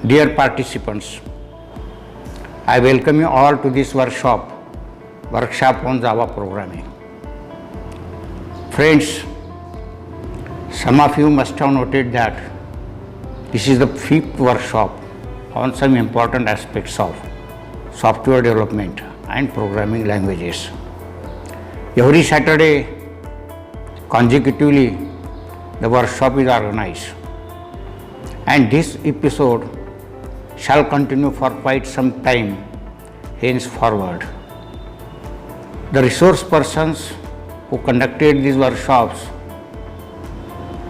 Dear participants, I welcome you all to this workshop on Java programming. Friends, some of you must have noted that this is the fifth workshop on some important aspects of software development and programming languages. Every Saturday, consecutively, the workshop is organized, and this episode shall continue for quite some time henceforward. The resource persons who conducted these workshops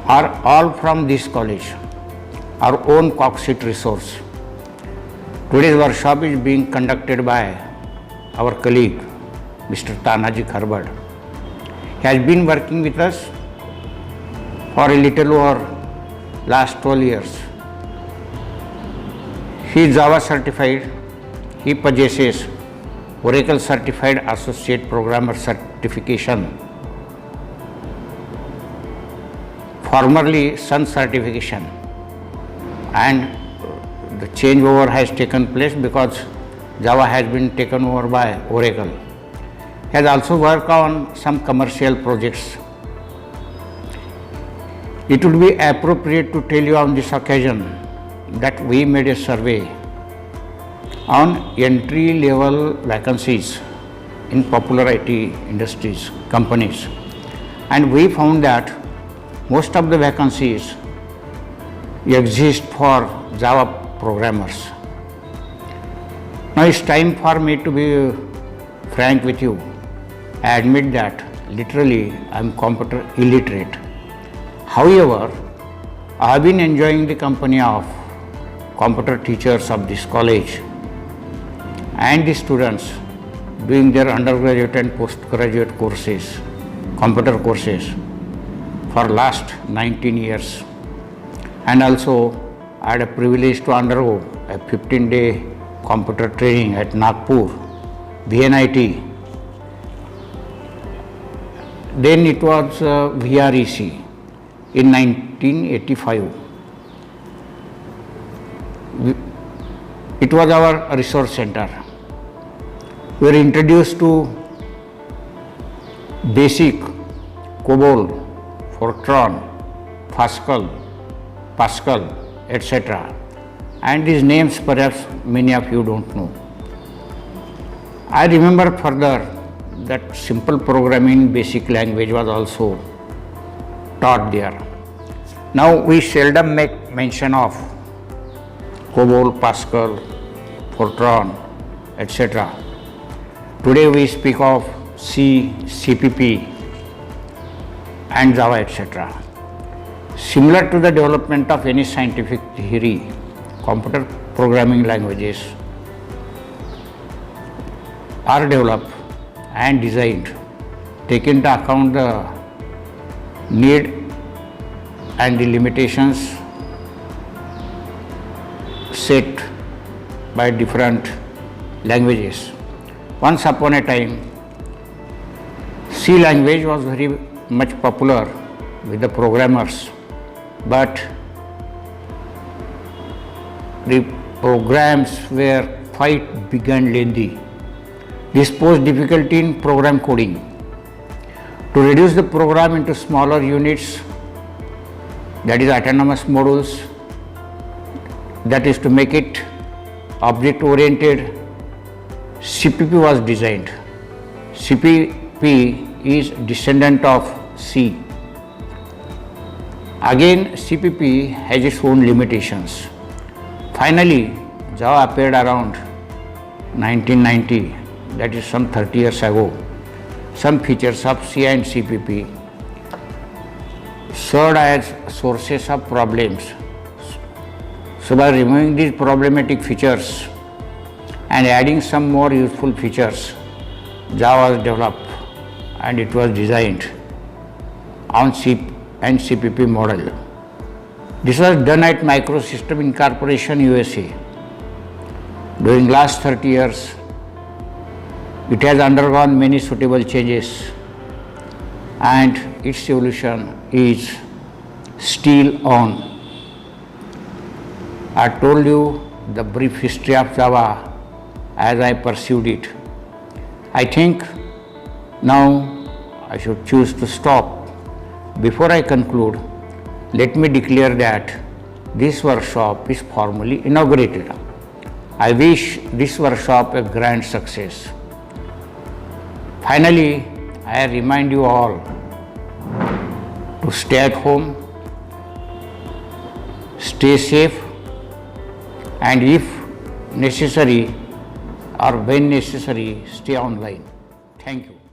are all from this college, our own Coxit resource. Today's workshop is being conducted by our colleague, Mr. Tanaji Kharbad. He has been working with us for a little over last 12 years. He is Java certified. He possesses Oracle Certified Associate Programmer certification, formerly Sun certification, and the changeover has taken place because Java has been taken over by Oracle. He has also worked on some commercial projects. It would be appropriate to tell you on this occasion that we made a survey on entry-level vacancies in popular IT industries, companies, and we found that most of the vacancies exist for Java programmers. Now it's time for me to be frank with you. I admit that literally I am computer illiterate. However, I have been enjoying the company of computer teachers of this college and the students doing their undergraduate and postgraduate courses, computer courses, for last 19 years. And also I had a privilege to undergo a 15-day computer training at Nagpur, VNIT. Then it was VREC in 1985. It was our resource center. We were introduced to BASIC, COBOL, Fortran, Pascal, etc. And these names perhaps many of you don't know. I remember further that simple programming basic language was also taught there. Now we seldom make mention of COBOL, Pascal, Fortran, etc. Today we speak of C, CPP and Java, etc. Similar to the development of any scientific theory, computer programming languages are developed and designed, taking into account the need and the limitations set by different languages. Once upon a time, C language was very much popular with the programmers, but the programs were quite big and lengthy. This posed difficulty in program coding. To reduce the program into smaller units, that is autonomous modules, that is to make it object oriented, CPP was designed. CPP is descendant of C. Again, CPP has its own limitations. Finally, Java appeared around 1990, that is some 30 years ago. Some features of C and CPP served as sources of problems. So by removing these problematic features and adding some more useful features, Java was developed and it was designed on C and CPP model. This was done at Microsystem Incorporation, USA. During last 30 years, it has undergone many suitable changes and its evolution is still on. I told you the brief history of Java as I pursued it. I think now I should choose to stop. Before I conclude, let me declare that this workshop is formally inaugurated. I wish this workshop a grand success. Finally, I remind you all to stay at home, stay safe, and if necessary or when necessary, stay online. Thank you.